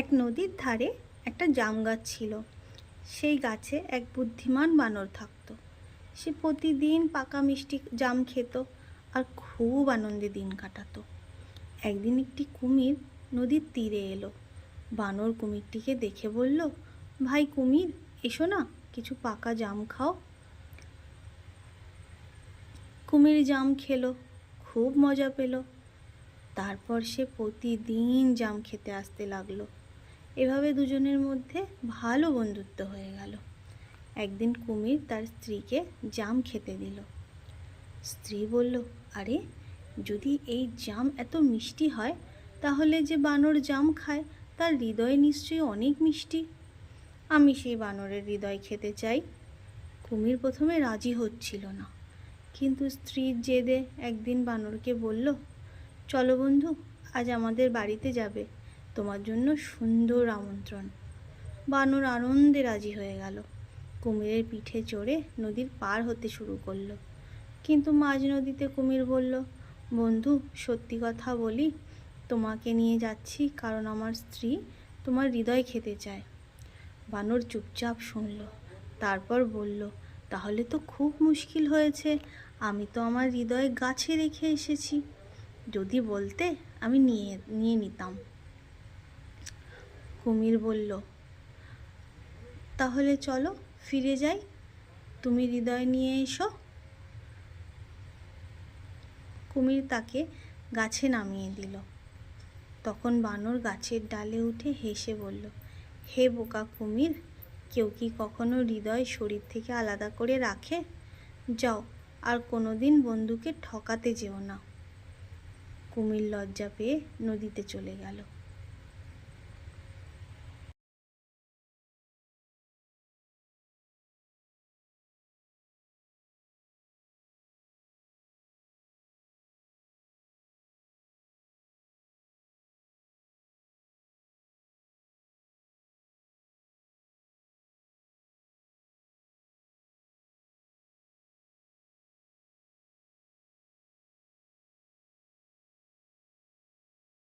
এক নদীর ধারে একটা জাম গাছ ছিল। সেই গাছে এক বুদ্ধিমান বানর থাকতো। সে প্রতিদিন পাকা মিষ্টি জাম খেত আর খুব আনন্দে দিন কাটাতো। একদিন একটি কুমির নদীর তীরে এলো। বানর কুমিরটিকে দেখে বলল, ভাই কুমির, এসো না, কিছু পাকা জাম খাও। কুমির জাম খেলো, খুব মজা পেল। তারপর সে প্রতিদিন জাম খেতে আসতে লাগলো। এভাবে দুজনের মধ্যে ভালো বন্ধুত্ব হয়ে গেল। একদিন কুমির তার স্ত্রীকে জাম খেতে দিল। স্ত্রী বলল, আরে, যদি এই জাম এত মিষ্টি হয়, তাহলে যে বানর জাম খায় তার হৃদয় নিশ্চয়ই অনেক মিষ্টি। আমি সেই বানরের হৃদয় খেতে চাই। কুমির প্রথমে রাজি হচ্ছিল না, কিন্তু স্ত্রীর জেদে একদিন বানরকে বলল, চলো বন্ধু, আজ আমাদের বাড়িতে যাবে, তোমার জন্য সুন্দর আমন্ত্রণ। বানর আনন্দে রাজি হয়ে গেল। কুমিরের পিঠে চড়ে নদীর পার হতে শুরু করলো। কিন্তু মাঝ নদীতে কুমির বলল, বন্ধু, সত্যি কথা বলি, তোমাকে নিয়ে যাচ্ছি কারণ আমার স্ত্রী তোমার হৃদয় খেতে চায়। বানর চুপচাপ শুনল, তারপর বলল, তাহলে তো খুব মুশকিল হয়েছে। আমি তো আমার হৃদয় গাছে রেখে এসেছি। যদি বলতে আমি নিয়ে নিতাম। কুমির বলল, তাহলে চলো ফিরে যাই, তুমি হৃদয় নিয়ে এসো। কুমির তাকে গাছে নামিয়ে দিল। তখন বানর গাছের ডালে উঠে হেসে বলল, হে বোকা কুমির, কেউ কি কখনো হৃদয় শরীর থেকে আলাদা করে রাখে? যাও, আর কোনোদিন বন্ধুকে ঠকাতে যেও না। কুমির লজ্জা পেয়ে নদীতে চলে গেল।